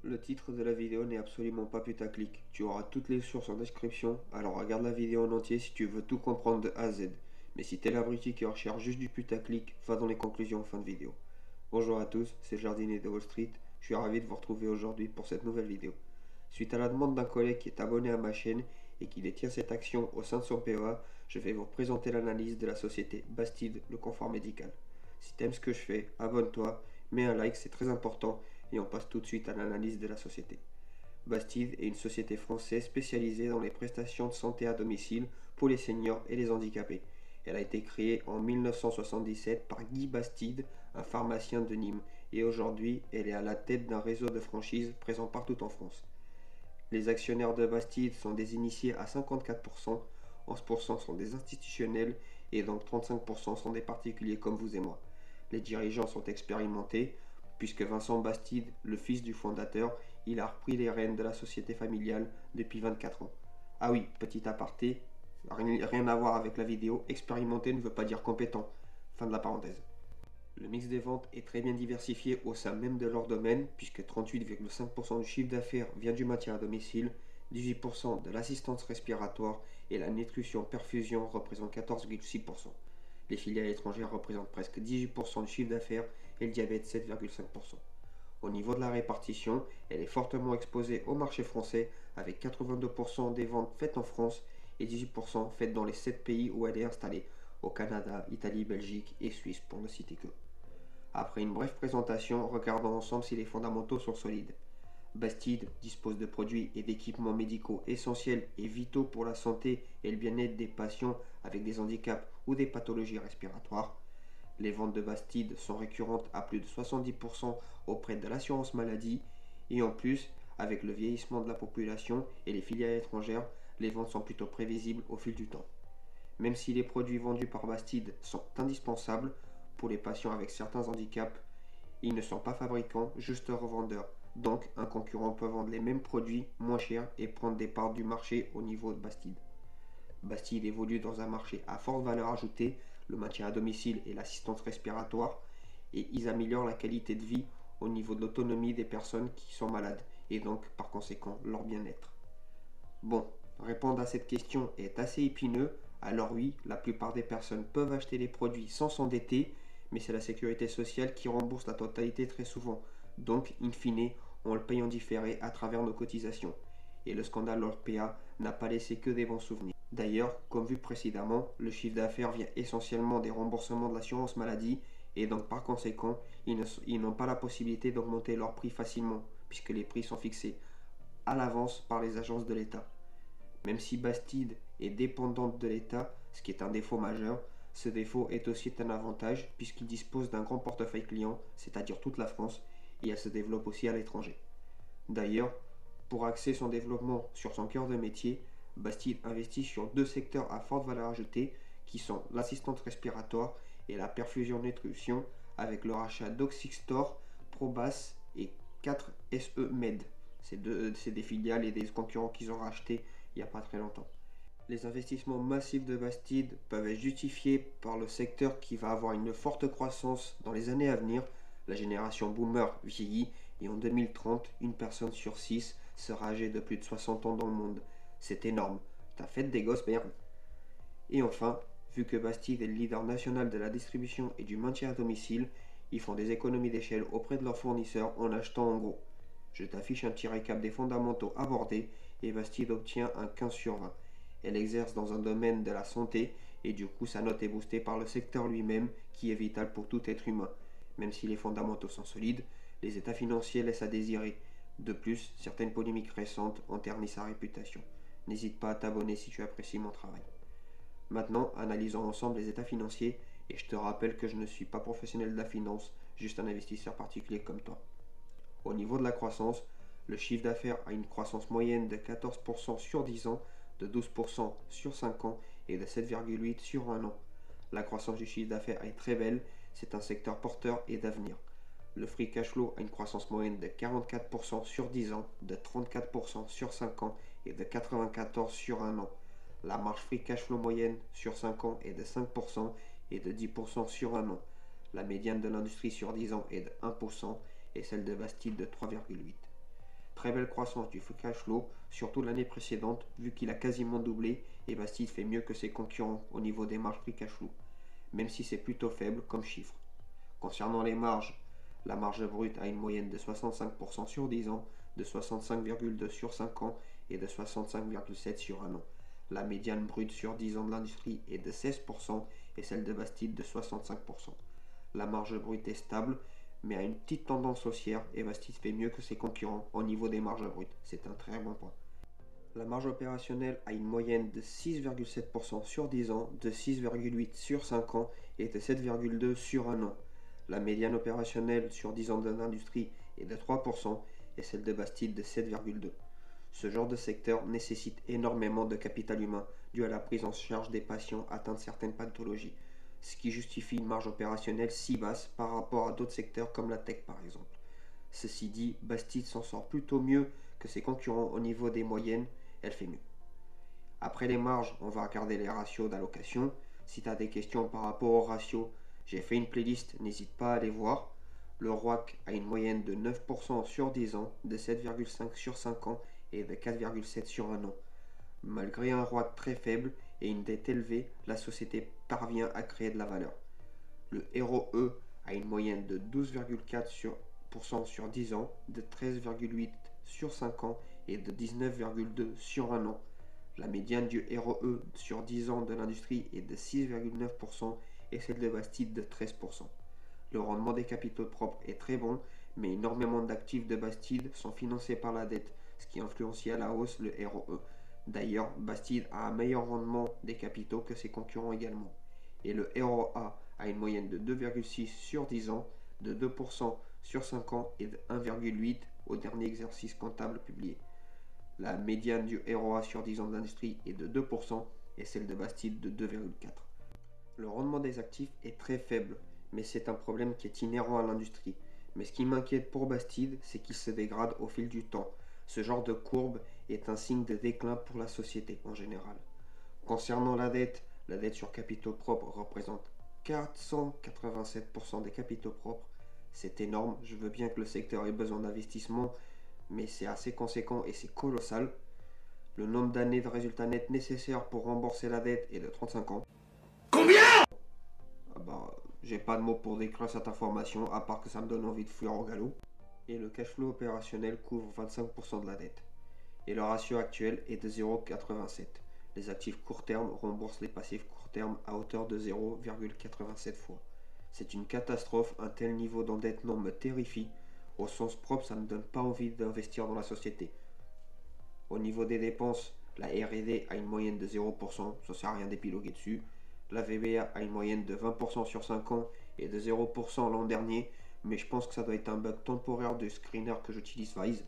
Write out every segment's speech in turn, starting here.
Le titre de la vidéo n'est absolument pas putaclic. Tu auras toutes les sources en description, alors regarde la vidéo en entier si tu veux tout comprendre de A à Z. Mais si t'es l'abruti qui recherche juste du putaclic, va dans les conclusions en fin de vidéo. Bonjour à tous, c'est le jardinier de Wall Street. Je suis ravi de vous retrouver aujourd'hui pour cette nouvelle vidéo. Suite à la demande d'un collègue qui est abonné à ma chaîne et qui détient cette action au sein de son PEA, je vais vous présenter l'analyse de la société Bastide, le confort médical. Si t'aimes ce que je fais, abonne-toi, mets un like, c'est très important, et on passe tout de suite à l'analyse de la société. Bastide est une société française spécialisée dans les prestations de santé à domicile pour les seniors et les handicapés. Elle a été créée en 1977 par Guy Bastide, un pharmacien de Nîmes, et aujourd'hui elle est à la tête d'un réseau de franchises présent partout en France. Les actionnaires de Bastide sont des initiés à 54%, 11% sont des institutionnels et donc 35% sont des particuliers comme vous et moi. Les dirigeants sont expérimentés, puisque Vincent Bastide, le fils du fondateur, il a repris les rênes de la société familiale depuis 24 ans. Ah oui, petit aparté, rien à voir avec la vidéo, expérimenté ne veut pas dire compétent. Fin de la parenthèse. Le mix des ventes est très bien diversifié au sein même de leur domaine, puisque 38,5% du chiffre d'affaires vient du maintien à domicile, 18% de l'assistance respiratoire et la nutrition-perfusion représentent 14,6%. Les filiales étrangères représentent presque 18% du chiffre d'affaires et le diabète 7,5%. Au niveau de la répartition, elle est fortement exposée au marché français avec 82% des ventes faites en France et 18% faites dans les 7 pays où elle est installée, au Canada, Italie, Belgique et Suisse pour ne citer que. Après une brève présentation, regardons ensemble si les fondamentaux sont solides. Bastide dispose de produits et d'équipements médicaux essentiels et vitaux pour la santé et le bien-être des patients avec des handicaps ou des pathologies respiratoires. Les ventes de Bastide sont récurrentes à plus de 70% auprès de l'assurance maladie et en plus, avec le vieillissement de la population et les filiales étrangères, les ventes sont plutôt prévisibles au fil du temps. Même si les produits vendus par Bastide sont indispensables pour les patients avec certains handicaps, ils ne sont pas fabricants, juste revendeurs. Donc, un concurrent peut vendre les mêmes produits moins chers et prendre des parts du marché au niveau de Bastide. Bastide évolue dans un marché à forte valeur ajoutée, le maintien à domicile et l'assistance respiratoire, et ils améliorent la qualité de vie au niveau de l'autonomie des personnes qui sont malades, et donc par conséquent leur bien-être. Bon, répondre à cette question est assez épineux, alors oui, la plupart des personnes peuvent acheter les produits sans s'endetter, mais c'est la sécurité sociale qui rembourse la totalité très souvent, donc in fine, on le paye en différé à travers nos cotisations. Et le scandale Orpea n'a pas laissé que des bons souvenirs. D'ailleurs, comme vu précédemment, le chiffre d'affaires vient essentiellement des remboursements de l'assurance maladie et donc par conséquent, ils n'ont pas la possibilité d'augmenter leurs prix facilement puisque les prix sont fixés à l'avance par les agences de l'État. Même si Bastide est dépendante de l'État, ce qui est un défaut majeur, ce défaut est aussi un avantage puisqu'il dispose d'un grand portefeuille client, c'est-à-dire toute la France, et elle se développe aussi à l'étranger. D'ailleurs, pour axer son développement sur son cœur de métier, Bastide investit sur deux secteurs à forte valeur ajoutée qui sont l'assistance respiratoire et la perfusion-nutrition avec le rachat d'Oxyxtor, Probas et 4SE Med. C'est des filiales et des concurrents qu'ils ont rachetés il n'y a pas très longtemps. Les investissements massifs de Bastide peuvent être justifiés par le secteur qui va avoir une forte croissance dans les années à venir. La génération boomer vieillit et en 2030, une personne sur 6 sera âgée de plus de 60 ans dans le monde. C'est énorme. T'as fait des gosses, merde. Et enfin, vu que Bastide est le leader national de la distribution et du maintien à domicile, ils font des économies d'échelle auprès de leurs fournisseurs en achetant en gros. Je t'affiche un petit récap des fondamentaux abordés et Bastide obtient un 15 sur 20. Elle exerce dans un domaine de la santé et du coup sa note est boostée par le secteur lui-même qui est vital pour tout être humain. Même si les fondamentaux sont solides, les états financiers laissent à désirer. De plus, certaines polémiques récentes ont terni sa réputation. N'hésite pas à t'abonner si tu apprécies mon travail. Maintenant, analysons ensemble les états financiers et je te rappelle que je ne suis pas professionnel de la finance, juste un investisseur particulier comme toi. Au niveau de la croissance, le chiffre d'affaires a une croissance moyenne de 14% sur 10 ans, de 12% sur 5 ans et de 7,8% sur 1 an. La croissance du chiffre d'affaires est très belle, c'est un secteur porteur et d'avenir. Le free cash flow a une croissance moyenne de 44% sur 10 ans, de 34% sur 5 ans et de 94% sur 1 an. La marge free cash flow moyenne sur 5 ans est de 5% et de 10% sur 1 an. La médiane de l'industrie sur 10 ans est de 1% et celle de Bastide de 3,8%. très belle croissance du free cash flow, surtout l'année précédente, vu qu'il a quasiment doublé, et Bastide fait mieux que ses concurrents au niveau des marges free cash flow, même si c'est plutôt faible comme chiffre. Concernant les marges, la marge brute a une moyenne de 65% sur 10 ans, de 65,2 sur 5 ans et de 65,7 sur 1 an. La médiane brute sur 10 ans de l'industrie est de 16% et celle de Bastide de 65%. La marge brute est stable, mais a une petite tendance haussière et Bastide fait mieux que ses concurrents au niveau des marges brutes. C'est un très bon point. La marge opérationnelle a une moyenne de 6,7% sur 10 ans, de 6,8 sur 5 ans et de 7,2 sur 1 an. La médiane opérationnelle sur 10 ans de l'industrie est de 3% et celle de Bastide de 7,2. Ce genre de secteur nécessite énormément de capital humain dû à la prise en charge des patients atteints de certaines pathologies, ce qui justifie une marge opérationnelle si basse par rapport à d'autres secteurs comme la tech par exemple. Ceci dit, Bastide s'en sort plutôt mieux que ses concurrents au niveau des moyennes, elle fait mieux. Après les marges, on va regarder les ratios d'allocation. Si tu as des questions par rapport aux ratios, j'ai fait une playlist, n'hésite pas à aller voir. Le ROIC a une moyenne de 9% sur 10 ans, de 7,5 sur 5 ans et de 4,7 sur 1 an. Malgré un ROIC très faible et une dette élevée, la société parvient à créer de la valeur. Le ROE a une moyenne de 12,4% sur 10 ans, de 13,8 sur 5 ans et de 19,2 sur 1 an. La médiane du ROE sur 10 ans de l'industrie est de 6,9% et celle de Bastide de 13%. Le rendement des capitaux propres est très bon, mais énormément d'actifs de Bastide sont financés par la dette, ce qui influencie à la hausse le ROE. D'ailleurs, Bastide a un meilleur rendement des capitaux que ses concurrents également. Et le ROA a une moyenne de 2,6 sur 10 ans, de 2% sur 5 ans et de 1,8 au dernier exercice comptable publié. La médiane du ROA sur 10 ans d'industrie est de 2% et celle de Bastide de 2,4. Le rendement des actifs est très faible, mais c'est un problème qui est inhérent à l'industrie. Mais ce qui m'inquiète pour Bastide, c'est qu'il se dégrade au fil du temps. Ce genre de courbe est un signe de déclin pour la société en général. Concernant la dette sur capitaux propres représente 487% des capitaux propres. C'est énorme, je veux bien que le secteur ait besoin d'investissement, mais c'est assez conséquent et c'est colossal. Le nombre d'années de résultats nets nécessaires pour rembourser la dette est de 35 ans. Ah bah, j'ai pas de mots pour décrire cette information, à part que ça me donne envie de fuir au galop. Et le cash flow opérationnel couvre 25% de la dette. Et le ratio actuel est de 0,87. Les actifs court terme remboursent les passifs court terme à hauteur de 0,87 fois. C'est une catastrophe, un tel niveau d'endettement me terrifie. Au sens propre, ça ne me donne pas envie d'investir dans la société. Au niveau des dépenses, la R&D a une moyenne de 0%, ça sert à rien d'épiloguer dessus. La VBA a une moyenne de 20% sur 5 ans et de 0% l'an dernier, mais je pense que ça doit être un bug temporaire du screener que j'utilise Wise.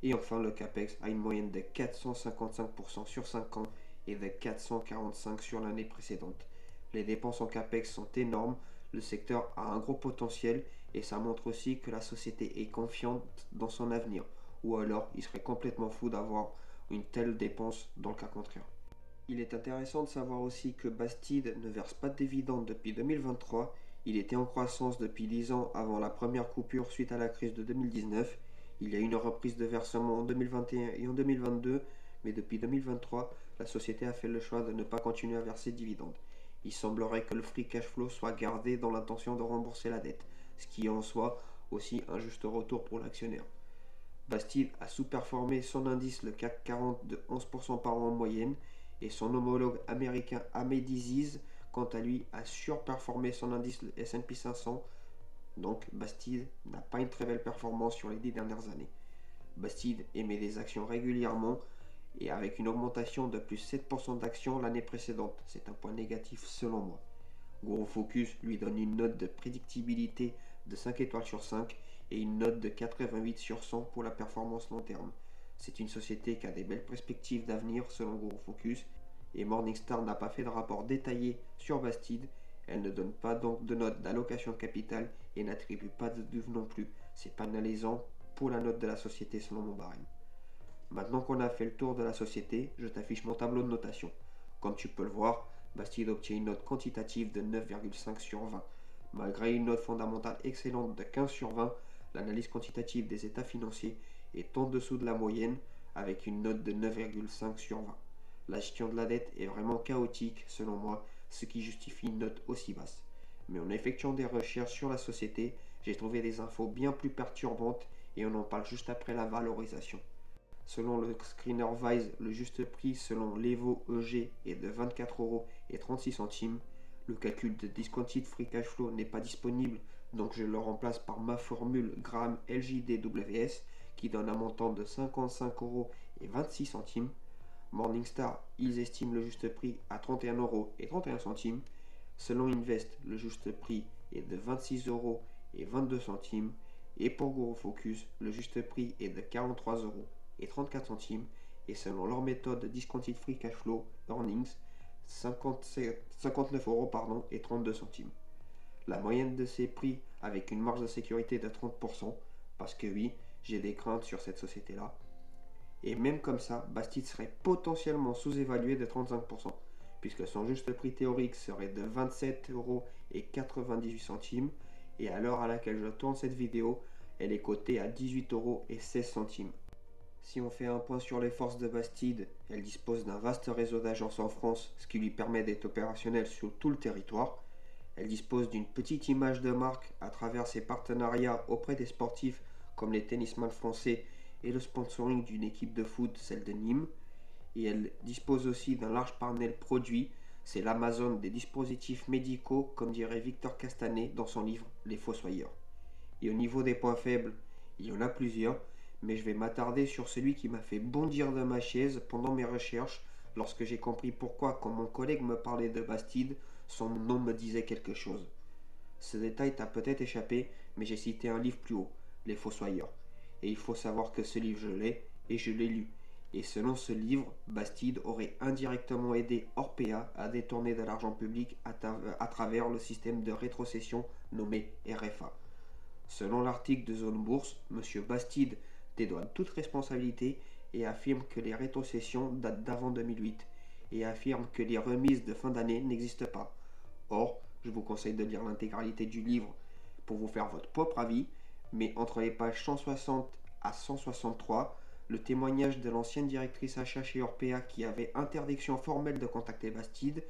Et enfin, le CAPEX a une moyenne de 455% sur 5 ans et de 445% sur l'année précédente. Les dépenses en CAPEX sont énormes, le secteur a un gros potentiel et ça montre aussi que la société est confiante dans son avenir. Ou alors, il serait complètement fou d'avoir une telle dépense dans le cas contraire. Il est intéressant de savoir aussi que Bastide ne verse pas de dividendes depuis 2023. Il était en croissance depuis 10 ans avant la première coupure suite à la crise de 2019. Il y a eu une reprise de versement en 2021 et en 2022, mais depuis 2023, la société a fait le choix de ne pas continuer à verser de dividendes. Il semblerait que le free cash flow soit gardé dans l'intention de rembourser la dette, ce qui est en soi aussi un juste retour pour l'actionnaire. Bastide a sous-performé son indice le CAC 40 de 11% par an en moyenne et son homologue américain Amediziz, quant à lui, a surperformé son indice le S&P 500. Donc Bastide n'a pas une très belle performance sur les 10 dernières années. Bastide émet des actions régulièrement et avec une augmentation de plus 7% d'actions l'année précédente. C'est un point négatif selon moi. Gros Focus lui donne une note de prédictibilité de 5 étoiles sur 5 et une note de 88 sur 100 pour la performance long terme. C'est une société qui a des belles perspectives d'avenir selon Gros Focus et Morningstar n'a pas fait de rapport détaillé sur Bastide. Elle ne donne pas donc de note d'allocation de capital et n'attribue pas de DUV non plus. C'est pénalisant pour la note de la société selon mon barème. Maintenant qu'on a fait le tour de la société, je t'affiche mon tableau de notation. Comme tu peux le voir, Bastide obtient une note quantitative de 9,5 sur 20. Malgré une note fondamentale excellente de 15 sur 20, l'analyse quantitative des états financiers est en dessous de la moyenne avec une note de 9,5 sur 20. La gestion de la dette est vraiment chaotique selon moi, ce qui justifie une note aussi basse. Mais en effectuant des recherches sur la société, j'ai trouvé des infos bien plus perturbantes et on en parle juste après la valorisation. Selon le screener Wise, le juste prix selon l'Evo EG est de 24,36 €. Le calcul de Discounted Free Cash Flow n'est pas disponible, donc je le remplace par ma formule Graham LJDWS qui donne un montant de 55,26 €. Morningstar, ils estiment le juste prix à 31,31 €. Selon Invest, le juste prix est de 26,22 €. Et pour GuruFocus, le juste prix est de 43,34 €. Et selon leur méthode de Discounted Free Cash Flow Earnings, 59,32 €. La moyenne de ces prix avec une marge de sécurité de 30%, parce que oui, j'ai des craintes sur cette société-là. Et même comme ça, Bastide serait potentiellement sous-évalué de 35%, puisque son juste prix théorique serait de 27,98 €, et à l'heure à laquelle je tourne cette vidéo, elle est cotée à 18,16 €. Si on fait un point sur les forces de Bastide, elle dispose d'un vaste réseau d'agences en France, ce qui lui permet d'être opérationnelle sur tout le territoire. Elle dispose d'une petite image de marque à travers ses partenariats auprès des sportifs comme les tennisman français et le sponsoring d'une équipe de foot, celle de Nîmes. Et elle dispose aussi d'un large panel produit, c'est l'Amazon des dispositifs médicaux, comme dirait Victor Castanet dans son livre Les Fossoyeurs. Et au niveau des points faibles, il y en a plusieurs, mais je vais m'attarder sur celui qui m'a fait bondir de ma chaise pendant mes recherches, lorsque j'ai compris pourquoi, quand mon collègue me parlait de Bastide, son nom me disait quelque chose. Ce détail t'a peut-être échappé, mais j'ai cité un livre plus haut, Les Fossoyeurs. Et il faut savoir que ce livre je l'ai, et je l'ai lu. Et selon ce livre, Bastide aurait indirectement aidé Orpea à détourner de l'argent public à travers le système de rétrocession nommé RFA. Selon l'article de Zone Bourse, M. Bastide dédouane toute responsabilité et affirme que les rétrocessions datent d'avant 2008 et affirme que les remises de fin d'année n'existent pas. Or, je vous conseille de lire l'intégralité du livre pour vous faire votre propre avis, mais entre les pages 160 à 163, le témoignage de l'ancienne directrice achat chez Orpea qui avait interdiction formelle de contacter Bastide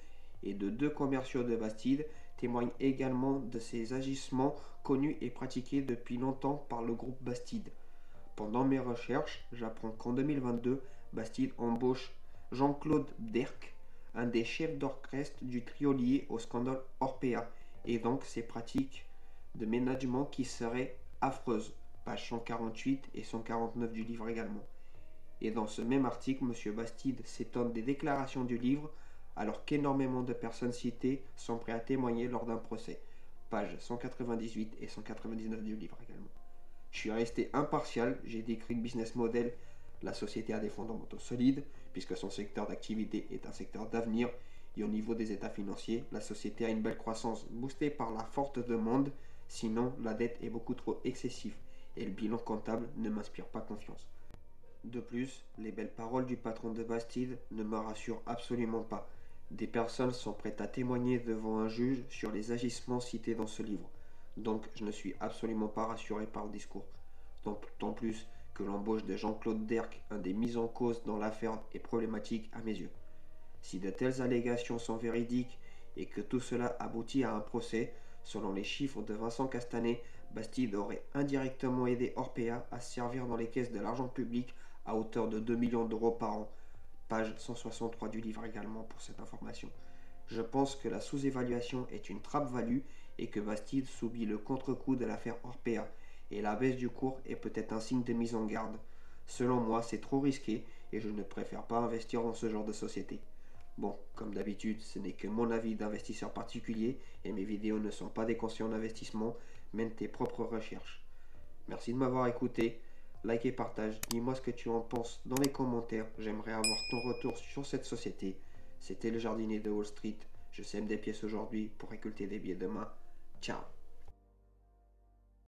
et de 2 commerciaux de Bastide témoigne également de ces agissements connus et pratiqués depuis longtemps par le groupe Bastide. Pendant mes recherches, j'apprends qu'en 2022, Bastide embauche Jean-Claude Derc, un des chefs d'orchestre du trio lié au scandale Orpea, et donc ses pratiques de management qui seraient affreuses, pages 148 et 149 du livre également. Et dans ce même article, M. Bastide s'étonne des déclarations du livre, alors qu'énormément de personnes citées sont prêtes à témoigner lors d'un procès, pages 198 et 199 du livre également. Je suis resté impartial, j'ai décrit le business model. La société a des fondamentaux solides, puisque son secteur d'activité est un secteur d'avenir, et au niveau des états financiers, la société a une belle croissance boostée par la forte demande, sinon la dette est beaucoup trop excessive, et le bilan comptable ne m'inspire pas confiance. De plus, les belles paroles du patron de Bastide ne me rassurent absolument pas. Des personnes sont prêtes à témoigner devant un juge sur les agissements cités dans ce livre. Donc je ne suis absolument pas rassuré par le discours. Tant plus que l'embauche de Jean-Claude Derc, un des mis en cause dans l'affaire, est problématique à mes yeux. Si de telles allégations sont véridiques et que tout cela aboutit à un procès, selon les chiffres de Vincent Castanet, Bastide aurait indirectement aidé Orpea à servir dans les caisses de l'argent public à hauteur de 2 millions d'euros par an. Page 163 du livre également pour cette information. Je pense que la sous-évaluation est une trappe-value et que Bastide subit le contre-coup de l'affaire Orpea, et la baisse du cours est peut-être un signe de mise en garde. Selon moi, c'est trop risqué et je ne préfère pas investir dans ce genre de société. Bon, comme d'habitude, ce n'est que mon avis d'investisseur particulier et mes vidéos ne sont pas des conseils en investissement, mène tes propres recherches. Merci de m'avoir écouté, like et partage, dis-moi ce que tu en penses dans les commentaires, j'aimerais avoir ton retour sur cette société. C'était le jardinier de Wall Street, je sème des pièces aujourd'hui pour récolter des billets demain. Ciao.